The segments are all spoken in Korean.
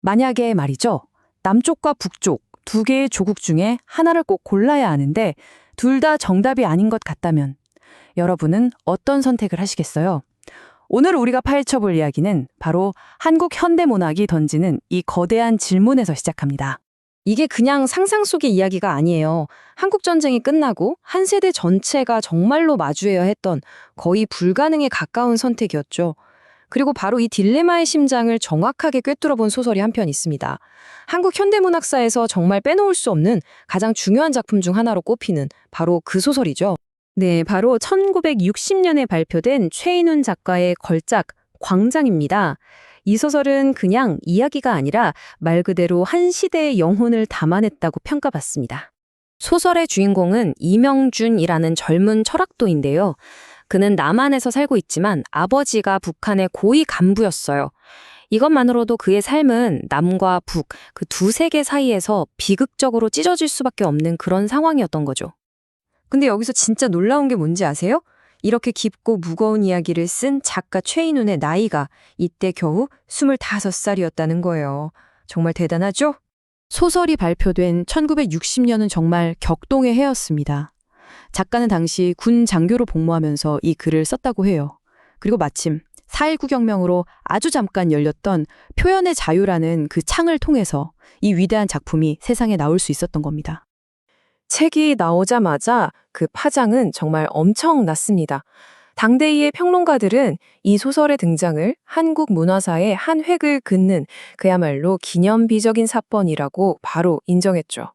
만약에 말이죠. 남쪽과 북쪽 두 개의 조국 중에 하나를 꼭 골라야 하는데 둘 다 정답이 아닌 것 같다면 여러분은 어떤 선택을 하시겠어요? 오늘 우리가 파헤쳐 볼 이야기는 바로 한국 현대문학이 던지는 이 거대한 질문에서 시작합니다. 이게 그냥 상상 속의 이야기가 아니에요. 한국 전쟁이 끝나고 한 세대 전체가 정말로 마주해야 했던 거의 불가능에 가까운 선택이었죠. 그리고 바로 이 딜레마의 심장을 정확하게 꿰뚫어 본 소설이 한 편 있습니다. 한국 현대문학사에서 정말 빼놓을 수 없는 가장 중요한 작품 중 하나로 꼽히는 바로 그 소설이죠. 네, 바로 1960년에 발표된 최인훈 작가의 걸작 광장입니다. 이 소설은 그냥 이야기가 아니라 말 그대로 한 시대의 영혼을 담아냈다고 평가받습니다. 소설의 주인공은 이명준이라는 젊은 철학도인데요. 그는 남한에서 살고 있지만 아버지가 북한의 고위 간부였어요. 이것만으로도 그의 삶은 남과 북, 그 두 세계 사이에서 비극적으로 찢어질 수밖에 없는 그런 상황이었던 거죠. 근데 여기서 진짜 놀라운 게 뭔지 아세요? 이렇게 깊고 무거운 이야기를 쓴 작가 최인훈의 나이가 이때 겨우 25살이었다는 거예요. 정말 대단하죠? 소설이 발표된 1960년은 정말 격동의 해였습니다. 작가는 당시 군 장교로 복무하면서 이 글을 썼다고 해요. 그리고 마침 4.19 혁명으로 아주 잠깐 열렸던 표현의 자유라는 그 창을 통해서 이 위대한 작품이 세상에 나올 수 있었던 겁니다. 책이 나오자마자 그 파장은 정말 엄청났습니다. 당대의 평론가들은 이 소설의 등장을 한국 문화사의 한 획을 긋는 그야말로 기념비적인 사건이라고 바로 인정했죠.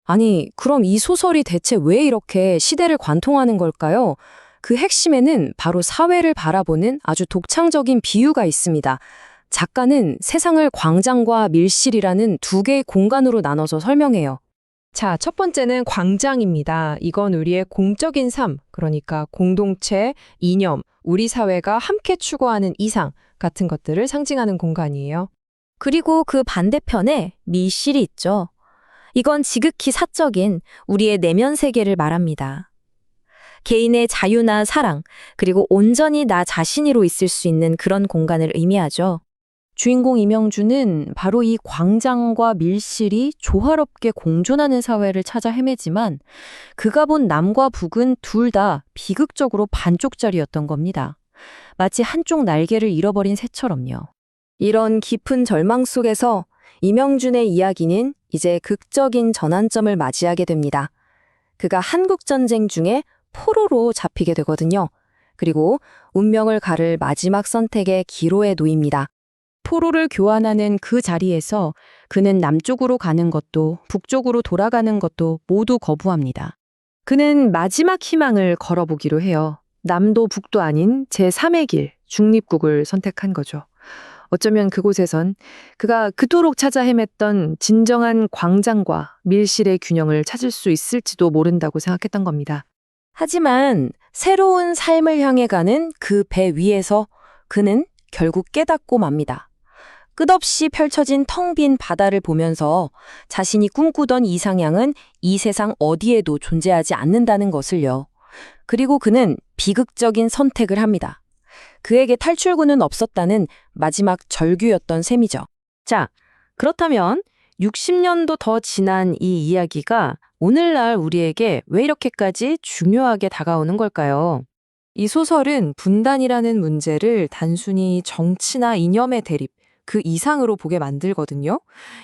아니, 그럼 이 소설이 대체 왜 이렇게 시대를 관통하는 걸까요? 그 핵심에는 바로 사회를 바라보는 아주 독창적인 비유가 있습니다. 작가는 세상을 광장과 밀실이라는 두 개의 공간으로 나눠서 설명해요. 자, 첫 번째는 광장입니다. 이건 우리의 공적인 삶, 그러니까 공동체, 이념, 우리 사회가 함께 추구하는 이상 같은 것들을 상징하는 공간이에요. 그리고 그 반대편에 밀실이 있죠. 이건 지극히 사적인 우리의 내면 세계를 말합니다. 개인의 자유나 사랑, 그리고 온전히 나 자신으로 있을 수 있는 그런 공간을 의미하죠. 주인공 이명주는 바로 이 광장과 밀실이 조화롭게 공존하는 사회를 찾아 헤매지만 그가 본 남과 북은 둘 다 비극적으로 반쪽짜리였던 겁니다. 마치 한쪽 날개를 잃어버린 새처럼요. 이런 깊은 절망 속에서 이명준의 이야기는 이제 극적인 전환점을 맞이하게 됩니다. 그가 한국전쟁 중에 포로로 잡히게 되거든요. 그리고 운명을 가를 마지막 선택의 기로에 놓입니다. 포로를 교환하는 그 자리에서 그는 남쪽으로 가는 것도 북쪽으로 돌아가는 것도 모두 거부합니다. 그는 마지막 희망을 걸어보기로 해요. 남도 북도 아닌 제3의 길, 중립국을 선택한 거죠. 어쩌면 그곳에선 그가 그토록 찾아 헤맸던 진정한 광장과 밀실의 균형을 찾을 수 있을지도 모른다고 생각했던 겁니다. 하지만 새로운 삶을 향해 가는 그 배 위에서 그는 결국 깨닫고 맙니다. 끝없이 펼쳐진 텅 빈 바다를 보면서 자신이 꿈꾸던 이상향은 이 세상 어디에도 존재하지 않는다는 것을요. 그리고 그는 비극적인 선택을 합니다. 그에게 탈출구는 없었다는 마지막 절규였던 셈이죠. 자, 그렇다면 60년도 더 지난 이 이야기가 오늘날 우리에게 왜 이렇게까지 중요하게 다가오는 걸까요? 이 소설은 분단이라는 문제를 단순히 정치나 이념의 대립, 그 이상으로 보게 만들거든요.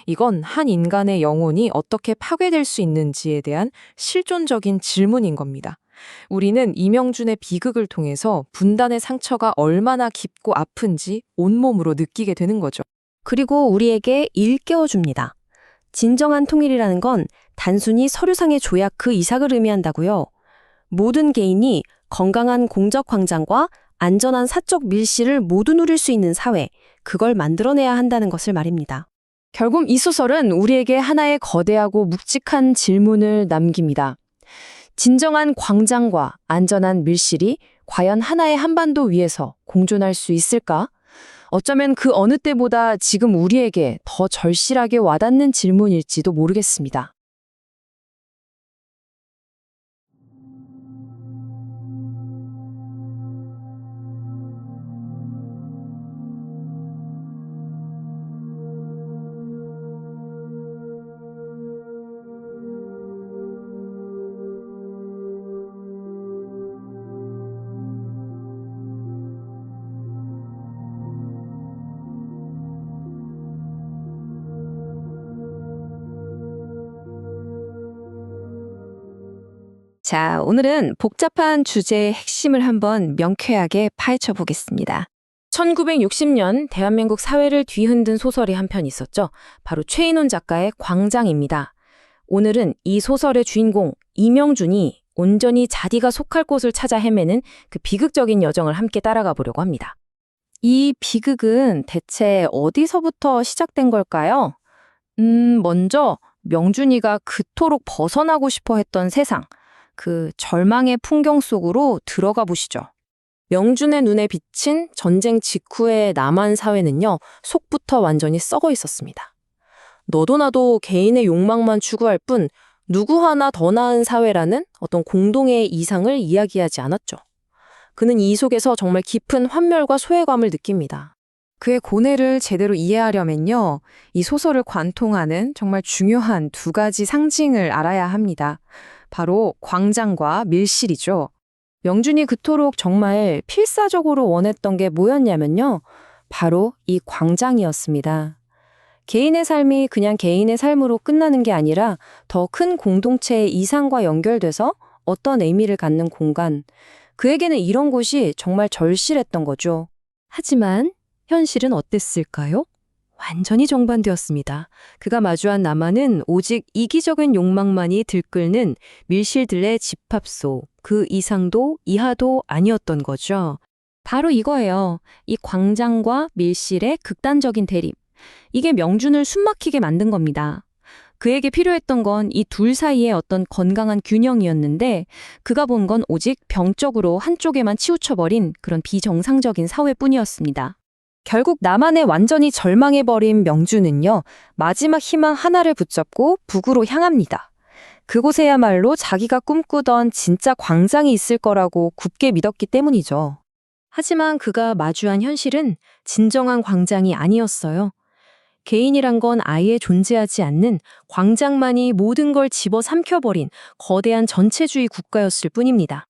이건 한 인간의 영혼이 어떻게 파괴될 수 있는지에 대한 실존적인 질문인 겁니다. 우리는 이명준의 비극을 통해서 분단의 상처가 얼마나 깊고 아픈지 온몸으로 느끼게 되는 거죠. 그리고 우리에게 일깨워줍니다. 진정한 통일이라는 건 단순히 서류상의 조약 그 이상을 의미한다고요. 모든 개인이 건강한 공적 광장과 안전한 사적 밀실을 모두 누릴 수 있는 사회, 그걸 만들어내야 한다는 것을 말입니다. 결국 이 소설은 우리에게 하나의 거대하고 묵직한 질문을 남깁니다. 진정한 광장과 안전한 밀실이 과연 하나의 한반도 위에서 공존할 수 있을까? 어쩌면 그 어느 때보다 지금 우리에게 더 절실하게 와닿는 질문일지도 모르겠습니다. 자, 오늘은 복잡한 주제의 핵심을 한번 명쾌하게 파헤쳐 보겠습니다. 1960년 대한민국 사회를 뒤흔든 소설이 한 편 있었죠. 바로 최인훈 작가의 광장입니다. 오늘은 이 소설의 주인공 이명준이 온전히 자기가 속할 곳을 찾아 헤매는 그 비극적인 여정을 함께 따라가 보려고 합니다. 이 비극은 대체 어디서부터 시작된 걸까요? 먼저 명준이가 그토록 벗어나고 싶어 했던 세상, 그 절망의 풍경 속으로 들어가 보시죠. 명준의 눈에 비친 전쟁 직후의 남한 사회는요, 속부터 완전히 썩어 있었습니다. 너도 나도 개인의 욕망만 추구할 뿐 누구 하나 더 나은 사회라는 어떤 공동의 이상을 이야기하지 않았죠. 그는 이 속에서 정말 깊은 환멸과 소외감을 느낍니다. 그의 고뇌를 제대로 이해하려면요, 이 소설을 관통하는 정말 중요한 두 가지 상징을 알아야 합니다. 바로 광장과 밀실이죠. 명준이 그토록 정말 필사적으로 원했던 게 뭐였냐면요, 바로 이 광장이었습니다. 개인의 삶이 그냥 개인의 삶으로 끝나는 게 아니라 더 큰 공동체의 이상과 연결돼서 어떤 의미를 갖는 공간, 그에게는 이런 곳이 정말 절실했던 거죠. 하지만 현실은 어땠을까요? 완전히 정반대였습니다. 그가 마주한 남한은 오직 이기적인 욕망만이 들끓는 밀실들의 집합소, 그 이상도 이하도 아니었던 거죠. 바로 이거예요. 이 광장과 밀실의 극단적인 대립. 이게 명준을 숨막히게 만든 겁니다. 그에게 필요했던 건 이 둘 사이의 어떤 건강한 균형이었는데 그가 본 건 오직 병적으로 한쪽에만 치우쳐버린 그런 비정상적인 사회뿐이었습니다. 결국 남한에 완전히 절망해버린 명준은요, 마지막 희망 하나를 붙잡고 북으로 향합니다. 그곳에야말로 자기가 꿈꾸던 진짜 광장이 있을 거라고 굳게 믿었기 때문이죠. 하지만 그가 마주한 현실은 진정한 광장이 아니었어요. 개인이란 건 아예 존재하지 않는 광장만이 모든 걸 집어삼켜버린 거대한 전체주의 국가였을 뿐입니다.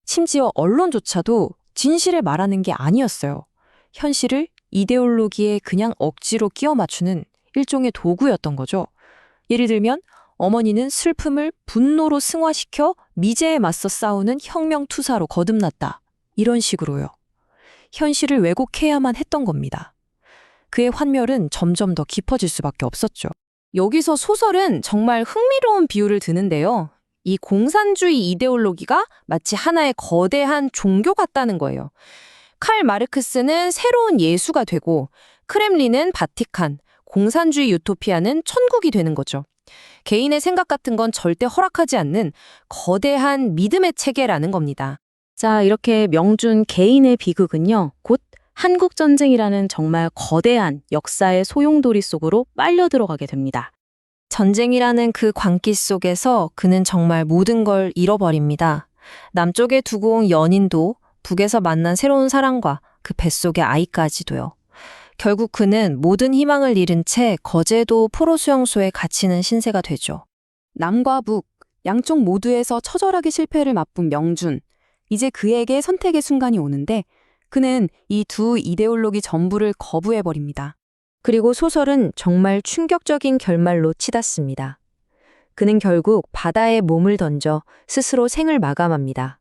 심지어 언론조차도 진실을 말하는 게 아니었어요. 현실을 이데올로기에 그냥 억지로 끼워 맞추는 일종의 도구였던 거죠. 예를 들면 어머니는 슬픔을 분노로 승화시켜 미제에 맞서 싸우는 혁명투사로 거듭났다. 이런 식으로요. 현실을 왜곡해야만 했던 겁니다. 그의 환멸은 점점 더 깊어질 수밖에 없었죠. 여기서 소설은 정말 흥미로운 비유를 드는데요. 이 공산주의 이데올로기가 마치 하나의 거대한 종교 같다는 거예요. 칼 마르크스는 새로운 예수가 되고 크렘린은 바티칸, 공산주의 유토피아는 천국이 되는 거죠. 개인의 생각 같은 건 절대 허락하지 않는 거대한 믿음의 체계라는 겁니다. 자, 이렇게 명준 개인의 비극은요, 곧 한국전쟁이라는 정말 거대한 역사의 소용돌이 속으로 빨려 들어가게 됩니다. 전쟁이라는 그 광기 속에서 그는 정말 모든 걸 잃어버립니다. 남쪽에 두고 온 연인도, 북에서 만난 새로운 사랑과 그 뱃속의 아이까지도요. 결국 그는 모든 희망을 잃은 채 거제도 포로 수용소에 갇히는 신세가 되죠. 남과 북, 양쪽 모두에서 처절하게 실패를 맛본 명준. 이제 그에게 선택의 순간이 오는데 그는 이 두 이데올로기 전부를 거부해버립니다. 그리고 소설은 정말 충격적인 결말로 치닫습니다. 그는 결국 바다에 몸을 던져 스스로 생을 마감합니다.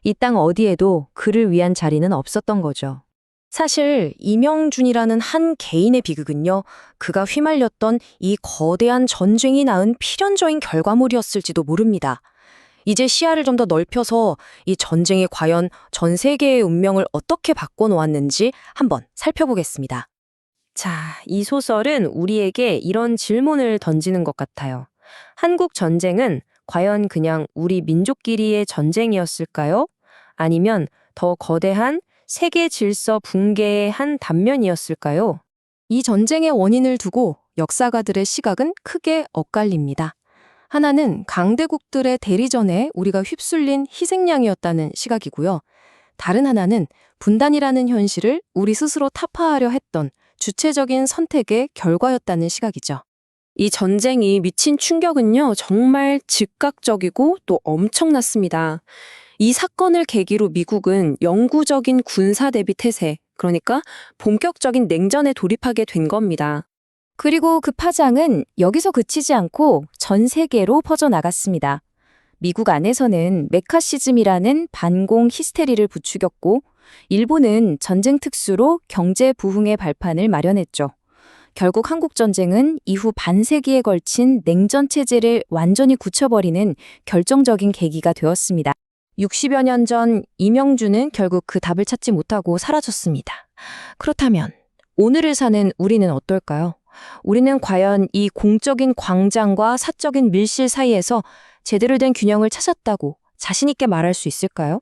이 땅 어디에도 그를 위한 자리는 없었던 거죠. 사실 이명준이라는 한 개인의 비극은요, 그가 휘말렸던 이 거대한 전쟁이 낳은 필연적인 결과물이었을지도 모릅니다. 이제 시야를 좀 더 넓혀서 이 전쟁이 과연 전 세계의 운명을 어떻게 바꿔놓았는지 한번 살펴보겠습니다. 자, 이 소설은 우리에게 이런 질문을 던지는 것 같아요. 한국 전쟁은 과연 그냥 우리 민족끼리의 전쟁이었을까요? 아니면 더 거대한 세계 질서 붕괴의 한 단면이었을까요? 이 전쟁의 원인을 두고 역사가들의 시각은 크게 엇갈립니다. 하나는 강대국들의 대리전에 우리가 휩쓸린 희생양이었다는 시각이고요. 다른 하나는 분단이라는 현실을 우리 스스로 타파하려 했던 주체적인 선택의 결과였다는 시각이죠. 이 전쟁이 미친 충격은요, 정말 즉각적이고 또 엄청났습니다. 이 사건을 계기로 미국은 영구적인 군사 대비 태세, 그러니까 본격적인 냉전에 돌입하게 된 겁니다. 그리고 그 파장은 여기서 그치지 않고 전 세계로 퍼져나갔습니다. 미국 안에서는 메카시즘이라는 반공 히스테리를 부추겼고, 일본은 전쟁 특수로 경제 부흥의 발판을 마련했죠. 결국 한국 전쟁은 이후 반세기에 걸친 냉전 체제를 완전히 굳혀버리는 결정적인 계기가 되었습니다. 60여 년 전 이명주는 결국 그 답을 찾지 못하고 사라졌습니다. 그렇다면 오늘을 사는 우리는 어떨까요? 우리는 과연 이 공적인 광장과 사적인 밀실 사이에서 제대로 된 균형을 찾았다고 자신 있게 말할 수 있을까요?